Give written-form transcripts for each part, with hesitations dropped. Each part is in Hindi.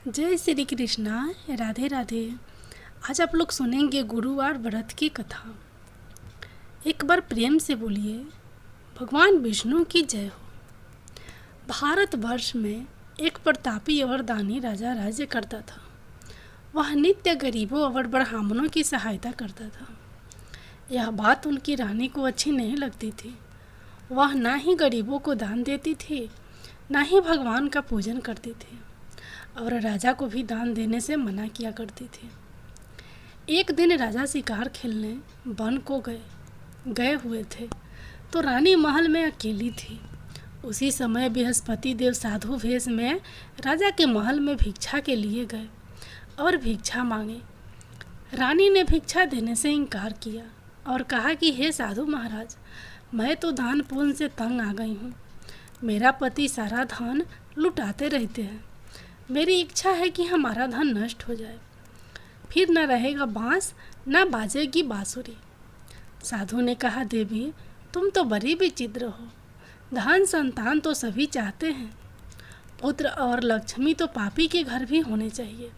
जय श्री कृष्णा। राधे राधे। आज आप लोग सुनेंगे गुरुवार व्रत की कथा। एक बार प्रेम से बोलिए, भगवान विष्णु की जय हो। भारतवर्ष में एक प्रतापी और दानी राजा राज्य करता था। वह नित्य गरीबों और ब्राह्मणों की सहायता करता था। यह बात उनकी रानी को अच्छी नहीं लगती थी। वह ना ही गरीबों को दान देती थी, ना ही भगवान का पूजन करती थी, और राजा को भी दान देने से मना किया करती थी। एक दिन राजा शिकार खेलने वन को गए हुए थे, तो रानी महल में अकेली थी। उसी समय बृहस्पति देव साधु वेश में राजा के महल में भिक्षा के लिए गए और भिक्षा मांगे। रानी ने भिक्षा देने से इनकार किया और कहा कि हे साधु महाराज, मैं तो दान पुण्य से तंग आ गई हूँ। मेरा पति सारा धन लुटाते रहते हैं। मेरी इच्छा है कि हमारा धन नष्ट हो जाए, फिर न रहेगा बांस न बाजेगी बांसुरी। साधु ने कहा, देवी तुम तो बड़ी विचित्र हो। धन संतान तो सभी चाहते हैं, पुत्र और लक्ष्मी तो पापी के घर भी होने चाहिए।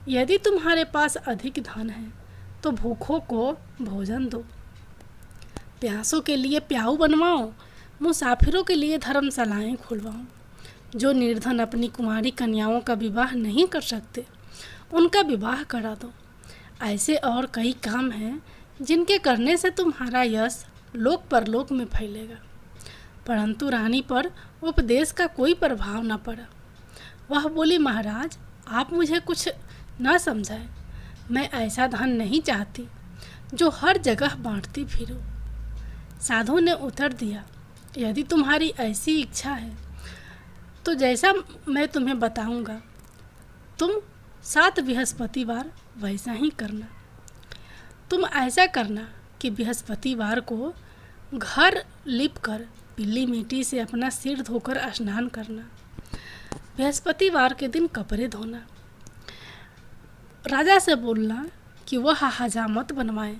यदि तुम्हारे पास अधिक धन है तो भूखों को भोजन दो, प्यासों के लिए प्याऊ बनवाओ, मुसाफिरों के लिए धर्मशालाएं खुलवाओ। जो निर्धन अपनी कुमारी कन्याओं का विवाह नहीं कर सकते, उनका विवाह करा दो। ऐसे और कई काम हैं जिनके करने से तुम्हारा यश लोक परलोक में फैलेगा। परंतु रानी पर उपदेश का कोई प्रभाव न पड़ा। वह बोली, महाराज आप मुझे कुछ न समझाएं। मैं ऐसा धन नहीं चाहती जो हर जगह बांटती फिरूं। साधु ने उत्तर दिया, यदि तुम्हारी ऐसी इच्छा है तो जैसा मैं तुम्हें बताऊंगा तुम 7 बृहस्पतिवार वैसा ही करना। तुम ऐसा करना कि बृहस्पतिवार को घर लिपकर पीली मिट्टी से अपना सिर धोकर स्नान करना। बृहस्पतिवार के दिन कपड़े धोना। राजा से बोलना कि वह हजामत बनवाए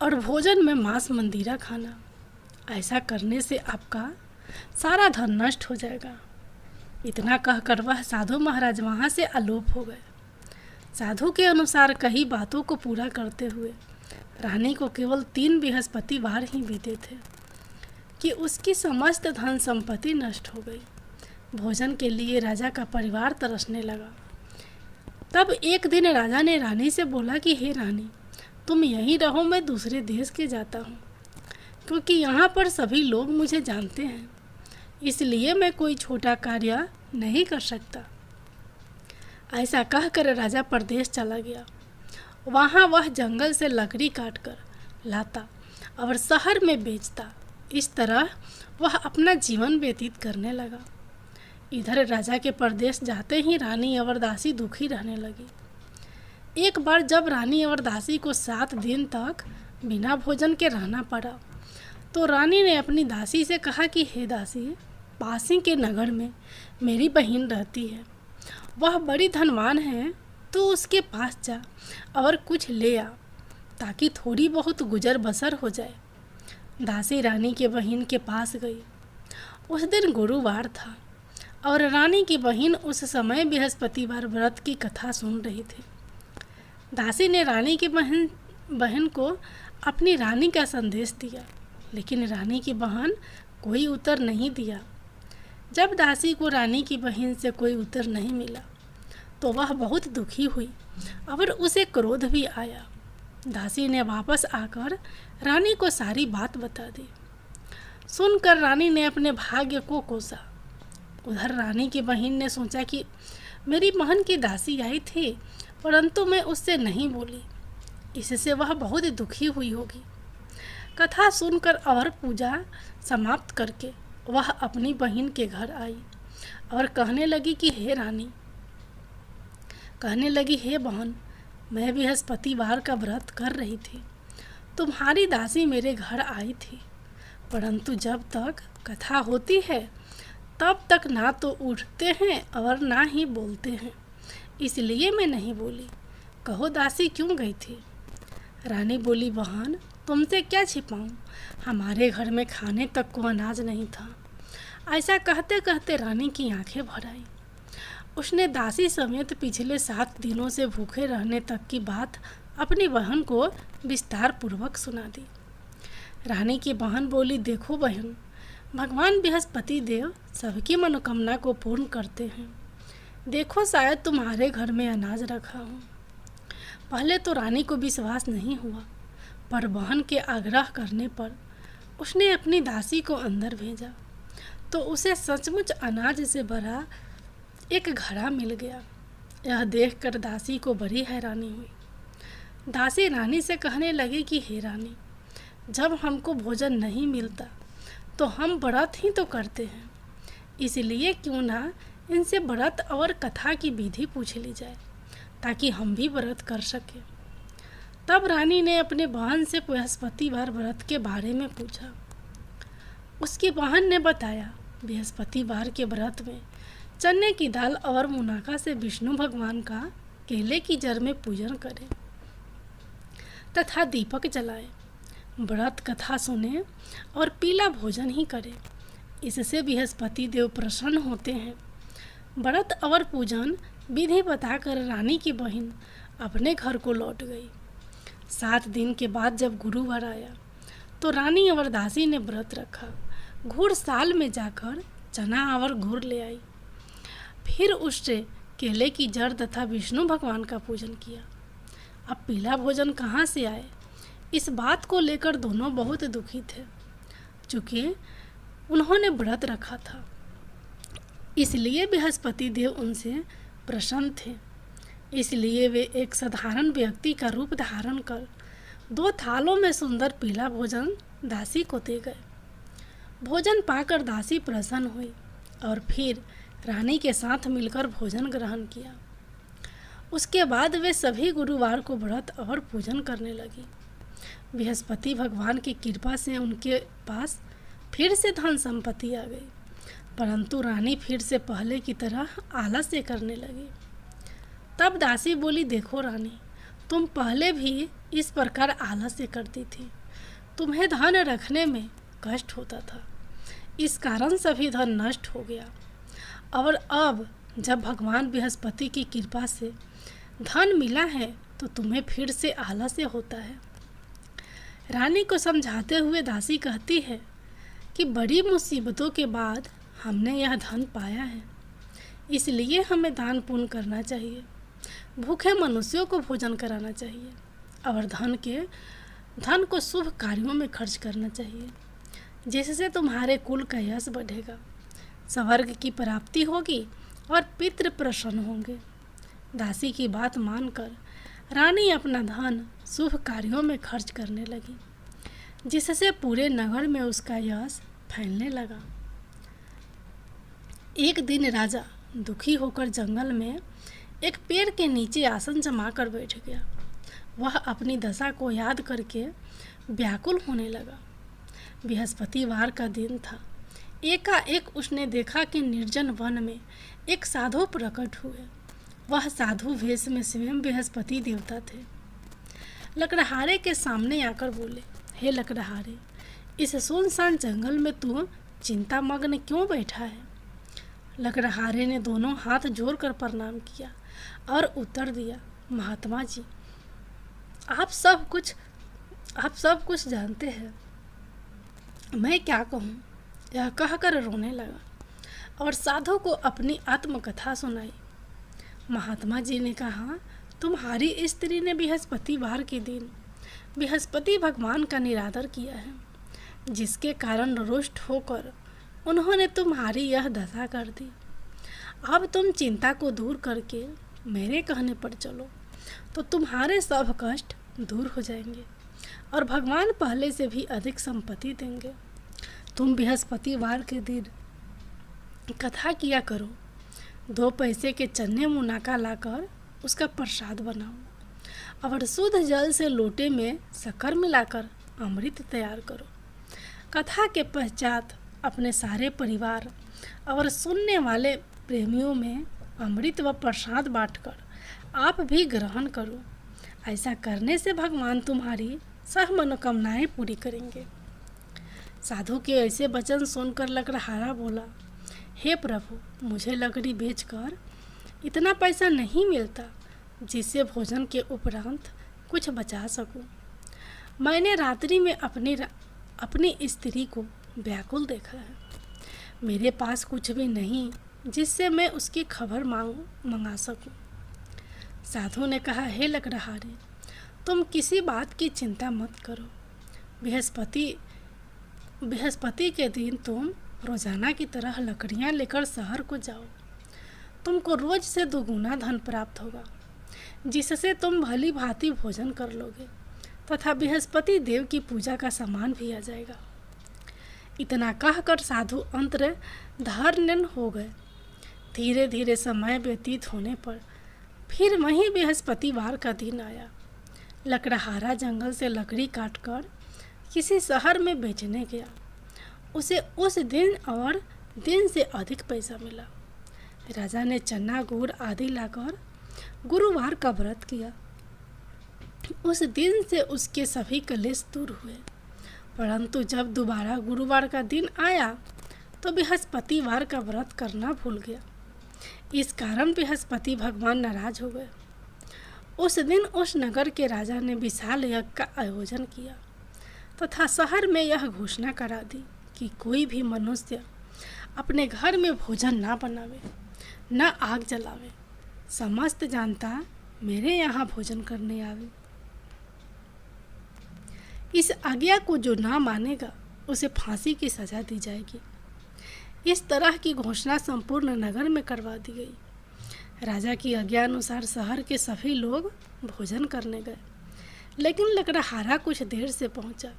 और भोजन में मांस मंदिरा खाना। ऐसा करने से आपका सारा धन नष्ट हो जाएगा। इतना कहकर वह साधु महाराज वहाँ से अलोप हो गए। साधु के अनुसार कई बातों को पूरा करते हुए रानी को केवल 3 बृहस्पतिवार ही बीते थे कि उसकी समस्त धन संपत्ति नष्ट हो गई। भोजन के लिए राजा का परिवार तरसने लगा। तब एक दिन राजा ने रानी से बोला कि हे रानी, तुम यहीं रहो, मैं दूसरे देश के जाता हूँ, क्योंकि यहाँ पर सभी लोग मुझे जानते हैं, इसलिए मैं कोई छोटा कार्य नहीं कर सकता। ऐसा कहकर राजा परदेश चला गया। वहाँ वह जंगल से लकड़ी काटकर लाता और शहर में बेचता। इस तरह वह अपना जीवन व्यतीत करने लगा। इधर राजा के परदेश जाते ही रानी और दासी दुखी रहने लगी। एक बार जब रानी और दासी को 7 दिन तक बिना भोजन के रहना पड़ा, तो रानी ने अपनी दासी से कहा कि हे दासी, पास ही के नगर में मेरी बहन रहती है। वह बड़ी धनवान है, तो उसके पास जा और कुछ ले आ, ताकि थोड़ी बहुत गुजर बसर हो जाए। दासी रानी के बहन के पास गई। उस दिन गुरुवार था और रानी की बहन उस समय बृहस्पतिवार व्रत की कथा सुन रही थी। दासी ने रानी की बहन को अपनी रानी का संदेश दिया, लेकिन रानी की बहन कोई उत्तर नहीं दिया। जब दासी को रानी की बहन से कोई उत्तर नहीं मिला, तो वह बहुत दुखी हुई और उसे क्रोध भी आया। दासी ने वापस आकर रानी को सारी बात बता दी। सुनकर रानी ने अपने भाग्य को कोसा। उधर रानी की बहन ने सोचा कि मेरी बहन की दासी आई थी, परंतु मैं उससे नहीं बोली, इससे वह बहुत दुखी हुई होगी। कथा सुनकर और पूजा समाप्त करके वह अपनी बहन के घर आई और कहने लगी हे बहन, मैं बृहस्पतिवार का व्रत कर रही थी। तुम्हारी दासी मेरे घर आई थी, परंतु जब तक कथा होती है तब तक ना तो उठते हैं और ना ही बोलते हैं, इसलिए मैं नहीं बोली। कहो दासी क्यों गई थी? रानी बोली, बहन तुमसे क्या छिपाऊं, हमारे घर में खाने तक को अनाज नहीं था। ऐसा कहते कहते रानी की आंखें भर आई। उसने दासी समेत पिछले 7 दिनों से भूखे रहने तक की बात अपनी बहन को विस्तार पूर्वक सुना दी। रानी की बहन बोली, देखो बहन, भगवान बृहस्पति देव सबकी मनोकामना को पूर्ण करते हैं। देखो, शायद तुम्हारे घर में अनाज रखा हो। पहले तो रानी को विश्वास नहीं हुआ, पर बहन के आग्रह करने पर उसने अपनी दासी को अंदर भेजा तो उसे सचमुच अनाज से भरा एक घड़ा मिल गया। यह देखकर दासी को बड़ी हैरानी हुई। दासी रानी से कहने लगी कि हे रानी, जब हमको भोजन नहीं मिलता तो हम व्रत ही तो करते हैं, इसलिए क्यों ना इनसे व्रत और कथा की विधि पूछ ली जाए ताकि हम भी व्रत कर सकें। तब रानी ने अपने बहन से बृहस्पतिवार व्रत के बारे में पूछा। उसकी बहन ने बताया, बृहस्पतिवार के व्रत में चने की दाल और मुनाका से विष्णु भगवान का केले की जड़ में पूजन करें तथा दीपक जलाएं, व्रत कथा सुने और पीला भोजन ही करें। इससे बृहस्पति देव प्रसन्न होते हैं। व्रत और पूजन विधि बताकर रानी की बहन अपने घर को लौट गई। 7 दिन के बाद जब गुरुवार आया तो रानी और दासी ने व्रत रखा। घुड़साल में जाकर चना और गुड़ ले आई, फिर उससे केले की जड़ तथा विष्णु भगवान का पूजन किया। अब पीला भोजन कहाँ से आए, इस बात को लेकर दोनों बहुत दुखी थे, चूँकि उन्होंने व्रत रखा था। इसलिए बृहस्पति देव उनसे प्रसन्न थे। इसलिए वे एक साधारण व्यक्ति का रूप धारण कर 2 थालों में सुंदर पीला भोजन दासी को दे गए। भोजन पाकर दासी प्रसन्न हुई और फिर रानी के साथ मिलकर भोजन ग्रहण किया। उसके बाद वे सभी गुरुवार को व्रत और पूजन करने लगी। बृहस्पति भगवान की कृपा से उनके पास फिर से धन संपत्ति आ गई, परंतु रानी फिर से पहले की तरह आलस्य करने लगी। तब दासी बोली, देखो रानी, तुम पहले भी इस प्रकार आलस्य करती थी। तुम्हें धन रखने में कष्ट होता था, इस कारण सभी धन नष्ट हो गया। और अब जब भगवान बृहस्पति की कृपा से धन मिला है तो तुम्हें फिर से आलस्य होता है। रानी को समझाते हुए दासी कहती है कि बड़ी मुसीबतों के बाद हमने यह धन पाया है, इसलिए हमें दान पुण्य करना चाहिए, भूखे मनुष्यों को भोजन कराना चाहिए और धन को शुभ कार्यों में खर्च करना चाहिए, जिससे तुम्हारे कुल का यश बढ़ेगा, स्वर्ग की प्राप्ति होगी और पितृ प्रसन्न होंगे। दासी की बात मानकर रानी अपना धन शुभ कार्यों में खर्च करने लगी, जिससे पूरे नगर में उसका यश फैलने लगा। एक दिन राजा दुखी होकर जंगल में एक पेड़ के नीचे आसन जमा कर बैठ गया। वह अपनी दशा को याद करके व्याकुल होने लगा। बृहस्पतिवार का दिन था। एकाएक उसने देखा कि निर्जन वन में एक साधु प्रकट हुए। वह साधु वेश में स्वयं बृहस्पति देवता थे। लकड़हारे के सामने आकर बोले, हे लकड़हारे, इस सुनसान जंगल में तू चिंता मग्न क्यों बैठा है? लकड़हारे ने दोनों हाथ जोड़कर प्रणाम किया और उत्तर दिया, महात्मा जी, आप सब कुछ जानते हैं, मैं क्या कहूँ? यह कहकर रोने लगा और साधु को अपनी आत्मकथा सुनाई। महात्मा जी ने कहा, तुम्हारी स्त्री ने बृहस्पतिवार के दिन बृहस्पति भगवान का निरादर किया है, जिसके कारण रुष्ट होकर उन्होंने तुम्हारी यह दशा कर दी। अब तुम चिंता को दूर करके मेरे कहने पर चलो तो तुम्हारे सब कष्ट दूर हो जाएंगे और भगवान पहले से भी अधिक संपत्ति देंगे। तुम बृहस्पतिवार के दिन कथा किया करो, 2 पैसे के चने मुनाका लाकर उसका प्रसाद बनाओ और शुद्ध जल से लोटे में शक्कर मिलाकर अमृत तैयार करो। कथा के पश्चात अपने सारे परिवार और सुनने वाले प्रेमियों में अमृत व प्रसाद बांटकर आप भी ग्रहण करो। ऐसा करने से भगवान तुम्हारी सब मनोकामनाएं पूरी करेंगे। साधु के ऐसे वचन सुनकर लकड़हारा बोला, हे प्रभु, मुझे लकड़ी बेचकर इतना पैसा नहीं मिलता जिससे भोजन के उपरांत कुछ बचा सकूं। मैंने रात्रि में अपनी स्त्री को व्याकुल देखा है। मेरे पास कुछ भी नहीं जिससे मैं उसकी खबर मंगा सकूं। साधु ने कहा, हे लकड़हारे, तुम किसी बात की चिंता मत करो। बृहस्पति के दिन तुम रोजाना की तरह लकड़ियां लेकर शहर को जाओ। तुमको रोज से दोगुना धन प्राप्त होगा, जिससे तुम भली भांति भोजन कर लोगे तथा बृहस्पति देव की पूजा का सामान भी आ जाएगा। इतना कहकर साधु अंतर्धान हो गए। धीरे धीरे समय व्यतीत होने पर फिर वहीं बृहस्पतिवार का दिन आया। लकड़हारा जंगल से लकड़ी काटकर किसी शहर में बेचने गया। उसे उस दिन और दिन से अधिक पैसा मिला। राजा ने चना गुड़ आदि लाकर गुरुवार का व्रत किया। उस दिन से उसके सभी कलेश दूर हुए। परंतु जब दोबारा गुरुवार का दिन आया तो बृहस्पतिवार का व्रत करना भूल गया। इस कारण बृहस्पति भगवान नाराज हो गए। उस दिन उस नगर के राजा ने विशाल यज्ञ का आयोजन किया तथा शहर में यह घोषणा करा दी कि कोई भी मनुष्य अपने घर में भोजन ना बनावे, न आग जलावे। समस्त जनता मेरे यहाँ भोजन करने आवे। इस आज्ञा को जो ना मानेगा उसे फांसी की सजा दी जाएगी। इस तरह की घोषणा संपूर्ण नगर में करवा दी गई। राजा की आज्ञा अनुसार शहर के सभी लोग भोजन करने गए, लेकिन लकड़हारा कुछ देर से पहुंचा,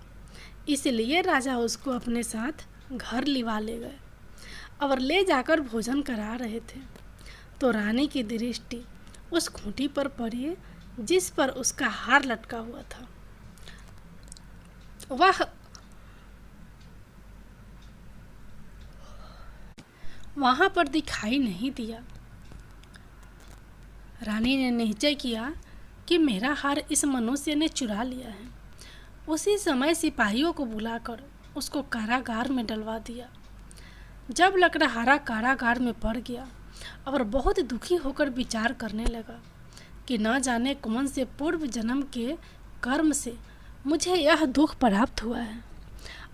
इसलिए राजा उसको अपने साथ घर लिवा ले गए और ले जाकर भोजन करा रहे थे तो रानी की दृष्टि उस खूंटी पर पड़ी जिस पर उसका हार लटका हुआ था। वहां पर दिखाई नहीं दिया। रानी ने निश्चय किया कि मेरा हार इस मनुष्य ने चुरा लिया है। उसी समय सिपाहियों को बुलाकर उसको कारागार में डलवा दिया। जब लकड़हारा कारागार में पड़ गया और बहुत दुखी होकर विचार करने लगा कि न जाने कौन से पूर्व जन्म के कर्म से मुझे यह दुख प्राप्त हुआ है,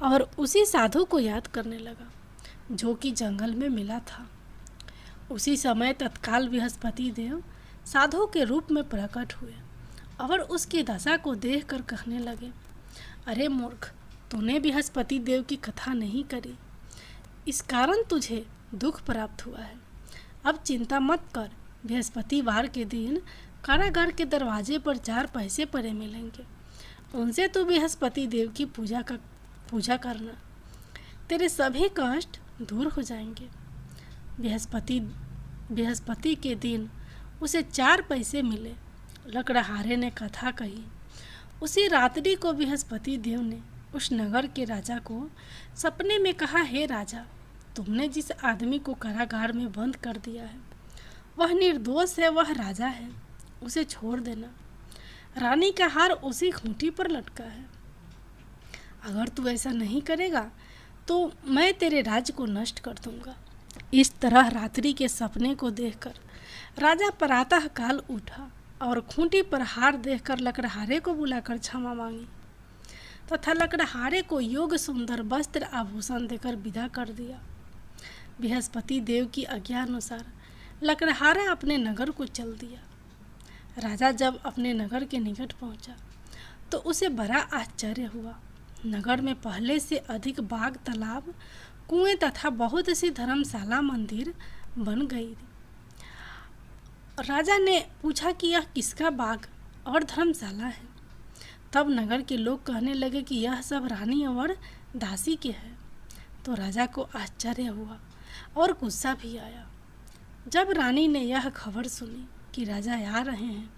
और उसी साधु को याद करने लगा जो कि जंगल में मिला था। उसी समय तत्काल बृहस्पति देव साधु के रूप में प्रकट हुए और उसकी दशा को देखकर कहने लगे, अरे मूर्ख, तूने बृहस्पति देव की कथा नहीं करी, इस कारण तुझे दुख प्राप्त हुआ है। अब चिंता मत कर, बृहस्पतिवार के दिन कारागार के दरवाजे पर 4 पैसे पड़े मिलेंगे, उनसे तू बृहस्पति देव की पूजा करना, तेरे सभी कष्ट दूर हो जाएंगे। बृहस्पति के दिन उसे 4 पैसे मिले। लकड़हारे ने कथा कही। उसी रात्रि को बृहस्पति देव ने उस नगर के राजा को सपने में कहा, हे राजा, तुमने जिस आदमी को कारागार में बंद कर दिया है वह निर्दोष है, वह राजा है, उसे छोड़ देना। रानी का हार उसी खूंटी पर लटका है। अगर तू ऐसा नहीं करेगा तो मैं तेरे राज्य को नष्ट कर दूंगा। इस तरह रात्रि के सपने को देखकर राजा प्रातः काल उठा और खूंटी पर हार देखकर लकड़हारे को बुलाकर क्षमा मांगी तथा लकड़हारे को योग्य सुंदर वस्त्र आभूषण देकर विदा कर दिया। बृहस्पति देव की आज्ञा अनुसार लकड़हारा अपने नगर को चल दिया। राजा जब अपने नगर के निकट पहुंचा तो उसे बड़ा आश्चर्य हुआ। नगर में पहले से अधिक बाग, तालाब, कुएं तथा बहुत सी धर्मशाला, मंदिर बन गई। राजा ने पूछा कि यह किसका बाग और धर्मशाला है। तब नगर के लोग कहने लगे कि यह सब रानी और दासी के है। तो राजा को आश्चर्य हुआ और गुस्सा भी आया। जब रानी ने यह खबर सुनी कि राजा आ रहे हैं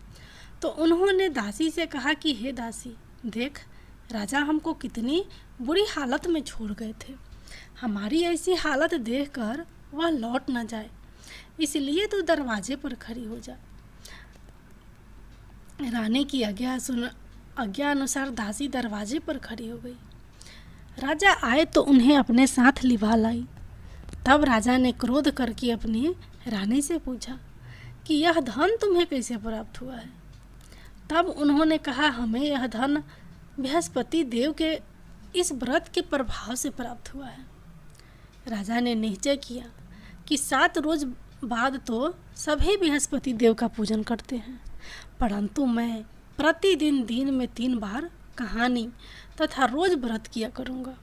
तो उन्होंने दासी से कहा कि हे दासी, देख, राजा हमको कितनी बुरी हालत में छोड़ गए थे। हमारी ऐसी हालत देखकर वह लौट न जाए, इसलिए तू दरवाजे पर खड़ी हो जा। रानी की आज्ञा अनुसार दासी दरवाजे पर खड़ी हो गई। राजा आए तो उन्हें अपने साथ लिवा लाई। तब राजा ने क्रोध करके अपनी रानी से पूछा कि यह धन तुम्हें कैसे प्राप्त हुआ है। तब उन्होंने कहा, हमें यह धन बृहस्पति देव के इस व्रत के प्रभाव से प्राप्त हुआ है। राजा ने निश्चय किया कि 7 रोज बाद तो सभी बृहस्पति देव का पूजन करते हैं, परंतु मैं प्रतिदिन दिन में 3 बार कहानी तथा रोज व्रत किया करूँगा।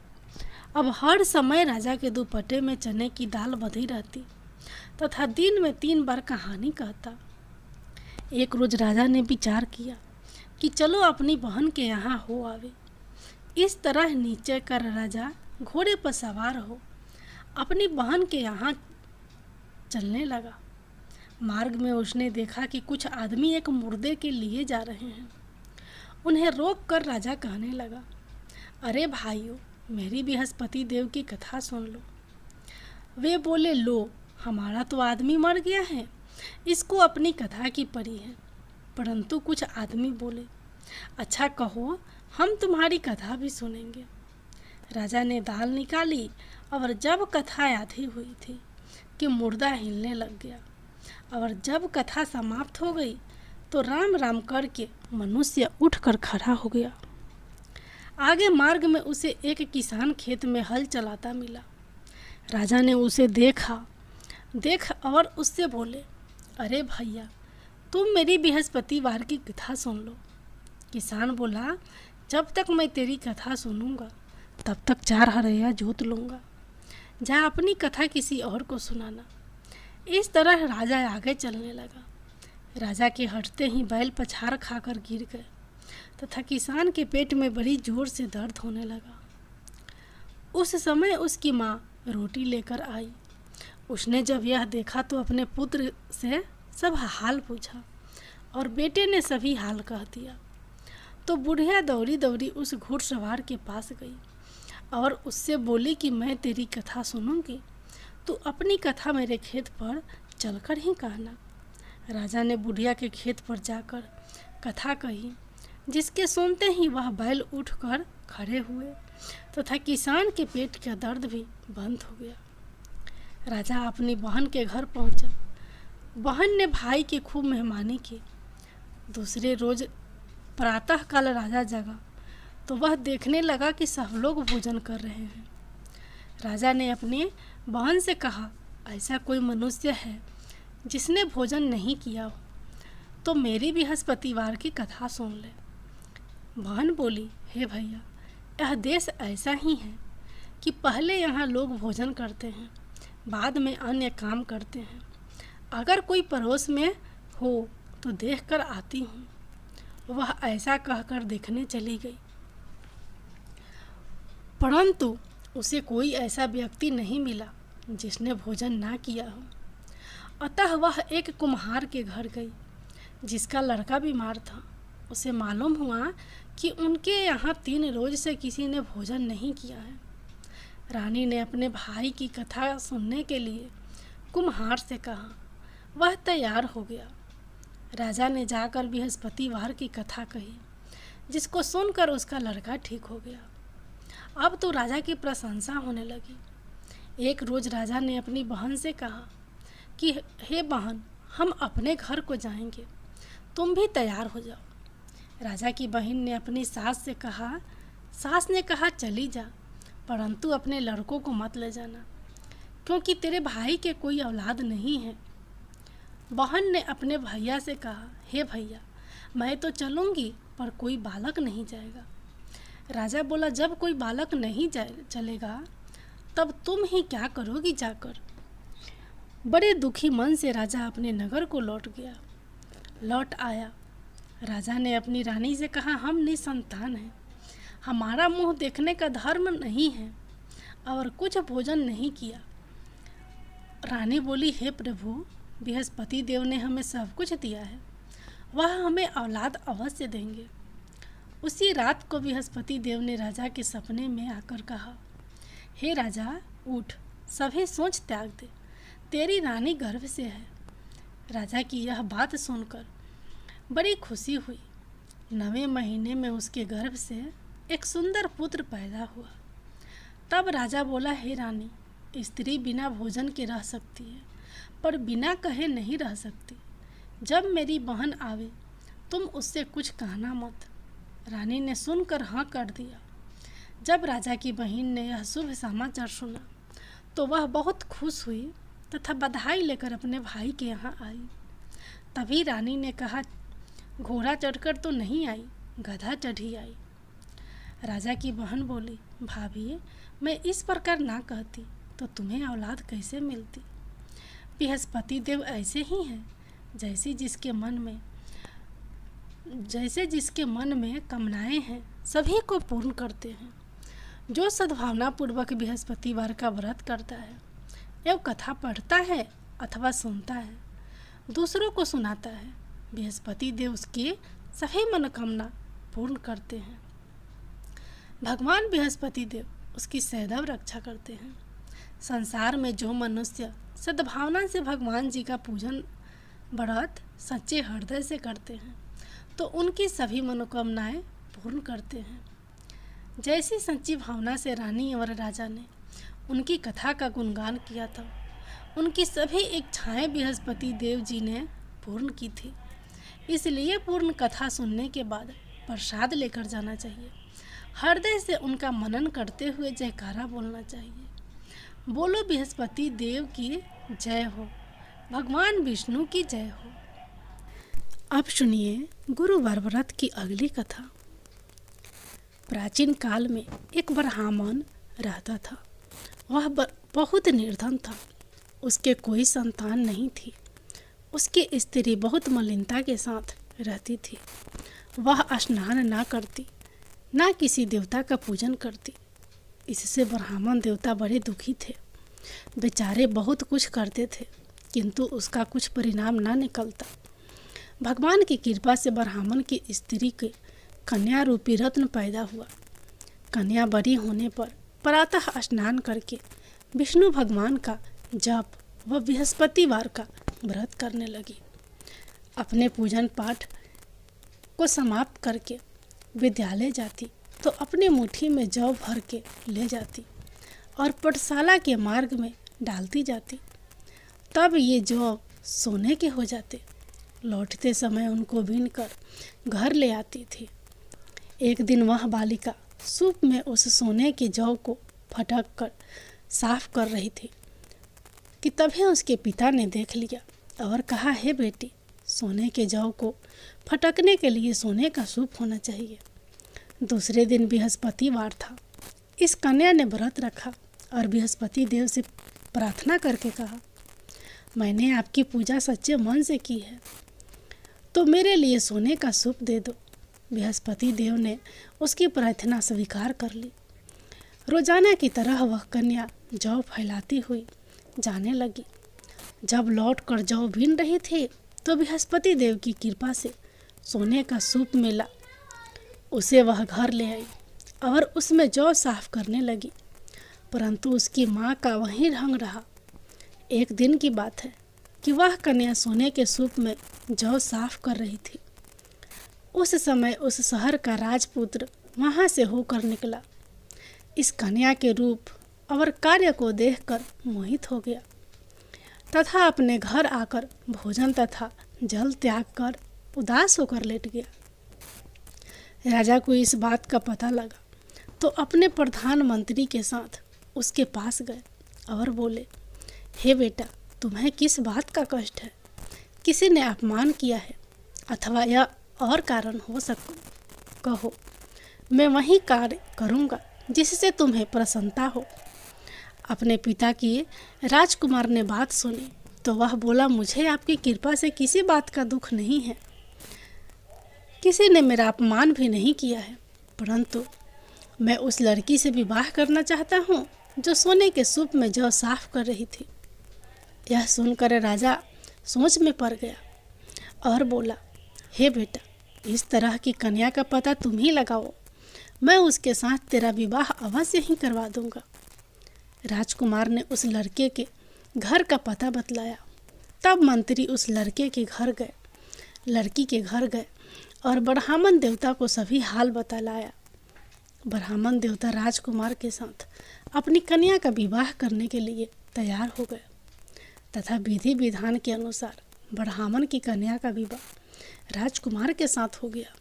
अब हर समय राजा के दुपट्टे में चने की दाल बंधी रहती तथा दिन में 3 बार कहानी कहता। एक रोज राजा ने विचार किया कि चलो अपनी बहन के यहाँ हो आवे। इस तरह निश्चय कर राजा घोड़े पर सवार हो अपनी बहन के यहाँ चलने लगा। मार्ग में उसने देखा कि कुछ आदमी एक मुर्दे के लिए जा रहे हैं। उन्हें रोक कर राजा कहने लगा, अरे भाइयों, मेरी बृहस्पति देव की कथा सुन लो। वे बोले, लो, हमारा तो आदमी मर गया है, इसको अपनी कथा की पड़ी है। परंतु कुछ आदमी बोले, अच्छा कहो, हम तुम्हारी कथा भी सुनेंगे। राजा ने दाल निकाली और जब कथा आधी हुई थी कि मुर्दा हिलने लग गया, और जब कथा समाप्त हो गई तो राम राम करके मनुष्य उठकर खड़ा हो गया। आगे मार्ग में उसे एक किसान खेत में हल चलाता मिला। राजा ने उसे देख और उससे बोले, अरे भैया, तुम मेरी बृहस्पतिवार की कथा सुन लो। किसान बोला, जब तक मैं तेरी कथा सुनूंगा तब तक 4 हरैया जोत लूँगा। जा अपनी कथा किसी और को सुनाना। इस तरह राजा आगे चलने लगा। राजा के हटते ही बैल पछाड़ खाकर गिर गए तथा किसान के पेट में बड़ी जोर से दर्द होने लगा। उस समय उसकी माँ रोटी लेकर आई। उसने जब यह देखा तो अपने पुत्र से सब हाल पूछा और बेटे ने सभी हाल कह दिया। तो बुढ़िया दौड़ी दौड़ी उस घुड़सवार के पास गई और उससे बोली कि मैं तेरी कथा सुनूंगी, तू अपनी कथा मेरे खेत पर चलकर ही कहना। राजा ने बुढ़िया के खेत पर जाकर कथा कही, जिसके सुनते ही वह बैल उठकर खड़े हुए तथा किसान के पेट का दर्द भी बंद हो गया। राजा अपनी बहन के घर पहुंचा। बहन ने भाई की खूब मेहमानी की। दूसरे रोज प्रातःकाल राजा जगा तो वह देखने लगा कि सब लोग भोजन कर रहे हैं। राजा ने अपनी बहन से कहा, ऐसा कोई मनुष्य है जिसने भोजन नहीं किया हो तो मेरी बृहस्पतिवार की कथा सुन ले। बहन बोली, हे भैया, यह देश ऐसा ही है कि पहले यहाँ लोग भोजन करते हैं, बाद में अन्य काम करते हैं। अगर कोई पड़ोस में हो तो देखकर आती हूँ। वह ऐसा कहकर देखने चली गई, परंतु उसे कोई ऐसा व्यक्ति नहीं मिला जिसने भोजन ना किया हो। अतः वह एक कुम्हार के घर गई जिसका लड़का बीमार था। उसे मालूम हुआ कि उनके यहाँ 3 रोज से किसी ने भोजन नहीं किया है। रानी ने अपने भाई की कथा सुनने के लिए कुम्हार से कहा। वह तैयार हो गया। राजा ने जाकर बृहस्पतिवार की कथा कही, जिसको सुनकर उसका लड़का ठीक हो गया। अब तो राजा की प्रशंसा होने लगी। एक रोज राजा ने अपनी बहन से कहा कि हे बहन, हम अपने घर को जाएंगे, तुम भी तैयार हो जाओ। राजा की बहन ने अपनी सास ने कहा चली जा, परंतु अपने लड़कों को मत ले जाना, क्योंकि तेरे भाई के कोई औलाद नहीं है। बहन ने अपने भैया से कहा, हे भैया, मैं तो चलूँगी पर कोई बालक नहीं जाएगा। राजा बोला, जब कोई बालक नहीं चलेगा तब तुम ही क्या करोगी जाकर। बड़े दुखी मन से राजा अपने नगर को लौट आया। राजा ने अपनी रानी से कहा, हम निसंतान हैं, हमारा मुंह देखने का धर्म नहीं है और कुछ भोजन नहीं किया। रानी बोली, हे प्रभु, बृहस्पति देव ने हमें सब कुछ दिया है, वह हमें औलाद अवश्य देंगे। उसी रात को बृहस्पति देव ने राजा के सपने में आकर कहा, हे राजा, उठ, सभी सोच त्याग दे, तेरी रानी गर्भ से है। राजा की यह बात सुनकर बड़ी खुशी हुई। 9वें महीने में उसके गर्भ से एक सुंदर पुत्र पैदा हुआ। तब राजा बोला, हे रानी, स्त्री बिना भोजन के रह सकती है, पर बिना कहे नहीं रह सकती। जब मेरी बहन आवे तुम उससे कुछ कहना मत। रानी ने सुनकर हाँ कर दिया। जब राजा की बहन ने यह शुभ समाचार सुना तो वह बहुत खुश हुई तथा बधाई लेकर अपने भाई के यहाँ आई। तभी रानी ने कहा, घोड़ा चढ़कर तो नहीं आई, गधा चढ़ी आई। राजा की बहन बोली, भाभी मैं इस प्रकार ना कहती तो तुम्हें औलाद कैसे मिलती। बृहस्पति देव ऐसे ही हैं, जैसे जिसके मन में कामनाएं हैं सभी को पूर्ण करते हैं। जो सद्भावना पूर्वक बृहस्पतिवार का व्रत करता है एवं कथा पढ़ता है अथवा सुनता है, दूसरों को सुनाता है, बृहस्पति देव उसकी सभी मनोकामना पूर्ण करते हैं। भगवान बृहस्पति देव उसकी सदैव रक्षा करते हैं। संसार में जो मनुष्य सद्भावना से भगवान जी का पूजन व्रत सच्चे हृदय से करते हैं तो उनकी सभी मनोकामनाएं पूर्ण करते हैं। जैसी सच्ची भावना से रानी और राजा ने उनकी कथा का गुणगान किया था, उनकी सभी इच्छाएं बृहस्पति देव जी ने पूर्ण की थी। इसलिए पूर्ण कथा सुनने के बाद प्रसाद लेकर जाना चाहिए। हृदय से उनका मनन करते हुए जयकारा बोलना चाहिए। बोलो बृहस्पति देव की जय हो, भगवान विष्णु की जय हो। अब सुनिए गुरुवार व्रत की अगली कथा। प्राचीन काल में एक ब्राह्मण रहता था। वह बहुत निर्धन था। उसके कोई संतान नहीं थी। उसकी स्त्री बहुत मलिनता के साथ रहती थी। वह स्नान ना करती, ना किसी देवता का पूजन करती। इससे ब्राह्मण देवता बड़े दुखी थे। बेचारे बहुत कुछ करते थे किंतु उसका कुछ परिणाम ना निकलता। भगवान की कृपा से ब्राह्मण की स्त्री के कन्या रूपी रत्न पैदा हुआ। कन्या बड़ी होने पर प्रातः स्नान करके विष्णु भगवान का जप व बृहस्पतिवार का व्रत करने लगी। अपने पूजन पाठ को समाप्त करके विद्यालय जाती तो अपने मुट्ठी में जौ भर के ले जाती और पाठशाला के मार्ग में डालती जाती। तब ये जौ सोने के हो जाते। लौटते समय उनको बीनकर घर ले आती थी। एक दिन वह बालिका सूप में उस सोने के जौ को फटक कर साफ कर रही थी कि तभी उसके पिता ने देख लिया और कहा, हे बेटी, सोने के जौ को फटकने के लिए सोने का सूप होना चाहिए। दूसरे दिन बृहस्पतिवार था। इस कन्या ने व्रत रखा और बृहस्पति देव से प्रार्थना करके कहा, मैंने आपकी पूजा सच्चे मन से की है तो मेरे लिए सोने का सूप दे दो। बृहस्पति देव ने उसकी प्रार्थना स्वीकार कर ली। रोजाना की तरह वह कन्या जौ फैलाती हुई जाने लगी। जब लौट कर जौ बीन रही थी तो बृहस्पति देव की कृपा से सोने का सूप मिला। उसे वह घर ले आई और उसमें जौ साफ करने लगी, परंतु उसकी माँ का वही ढंग रहा। एक दिन की बात है कि वह कन्या सोने के सूप में जौ साफ कर रही थी। उस समय उस शहर का राजपुत्र वहाँ से होकर निकला। इस कन्या के रूप और कार्य को देखकर मोहित हो गया तथा अपने घर आकर भोजन तथा जल त्याग कर उदास होकर लेट गया। राजा को इस बात का पता लगा तो अपने प्रधानमंत्री के साथ उसके पास गए और बोले, हे बेटा, तुम्हें किस बात का कष्ट है? किसी ने अपमान किया है अथवा यह और कारण हो सकता, कहो, मैं वही कार्य करूँगा जिससे तुम्हें प्रसन्नता हो। अपने पिता की राजकुमार ने बात सुनी तो वह बोला, मुझे आपकी कृपा से किसी बात का दुख नहीं है। किसी ने मेरा अपमान भी नहीं किया है, परंतु मैं उस लड़की से विवाह करना चाहता हूँ जो सोने के सूप में जौ साफ कर रही थी। यह सुनकर राजा सोच में पड़ गया और बोला, हे बेटा, इस तरह की कन्या का पता तुम ही लगाओ, मैं उसके साथ तेरा विवाह अवश्य ही करवा दूंगा। राजकुमार ने उस लड़के के घर का पता बतलाया। तब मंत्री उस लड़की के घर गए और ब्राह्मण देवता को सभी हाल बतलाया। ब्राह्मण देवता राजकुमार के साथ अपनी कन्या का विवाह करने के लिए तैयार हो गए तथा विधि विधान के अनुसार ब्राह्मण की कन्या का विवाह राजकुमार के साथ हो गया।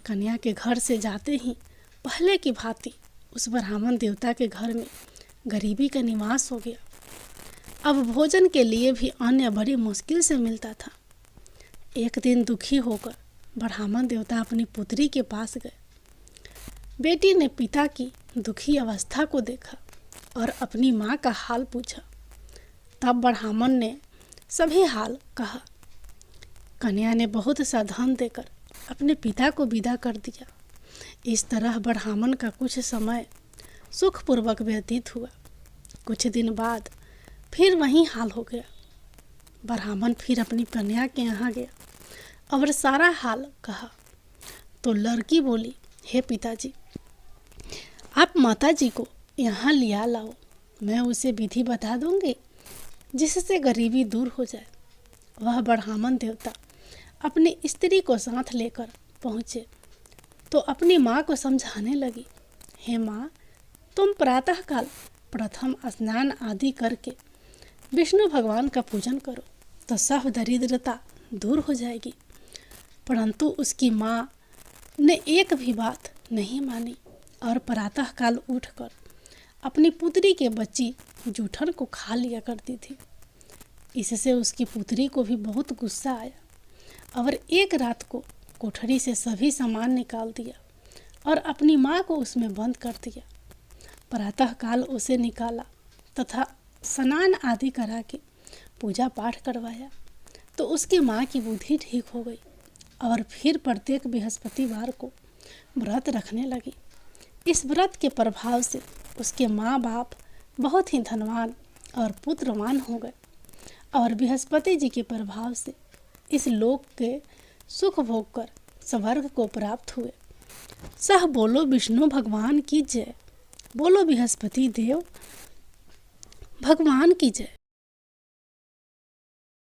कन्या के घर से जाते ही पहले की भांति उस ब्राह्मण देवता के घर में गरीबी का निवास हो गया। अब भोजन के लिए भी अन्न बड़ी मुश्किल से मिलता था। एक दिन दुखी होकर ब्राह्मण देवता अपनी पुत्री के पास गए। बेटी ने पिता की दुखी अवस्था को देखा और अपनी माँ का हाल पूछा। तब ब्राह्मण ने सभी हाल कहा। कन्या ने बहुत सा धन देकर अपने पिता को विदा कर दिया। इस तरह ब्राह्मण का कुछ समय सुखपूर्वक व्यतीत हुआ। कुछ दिन बाद फिर वही हाल हो गया। ब्राह्मण फिर अपनी कन्या के यहाँ गया और सारा हाल कहा। तो लड़की बोली, हे पिताजी, आप माताजी को यहाँ लिया लाओ, मैं उसे विधि बता दूंगी जिससे गरीबी दूर हो जाए। वह ब्राह्मण देवता अपनी स्त्री को साथ लेकर पहुँचे तो अपनी माँ को समझाने लगी, हे माँ, तुम प्रातःकाल प्रथम स्नान आदि करके विष्णु भगवान का पूजन करो तो सब दरिद्रता दूर हो जाएगी। परंतु उसकी माँ ने एक भी बात नहीं मानी और प्रातःकाल उठकर अपनी पुत्री के बच्ची जूठन को खा लिया करती थी। इससे उसकी पुत्री को भी बहुत गुस्सा आया और एक रात को कोठरी से सभी सामान निकाल दिया और अपनी माँ को उसमें बंद कर दिया। प्रातःकाल उसे निकाला तथा स्नान आदि करा के पूजा पाठ करवाया तो उसकी माँ की बुद्धि ठीक हो गई और फिर प्रत्येक बृहस्पतिवार को व्रत रखने लगी। इस व्रत के प्रभाव से उसके माँ बाप बहुत ही धनवान और पुत्रवान हो गए और बृहस्पति जी के प्रभाव से इस लोक के सुख भोग कर स्वर्ग को प्राप्त हुए। सह बोलो विष्णु भगवान की जय। बोलो बृहस्पति देव भगवान की जय।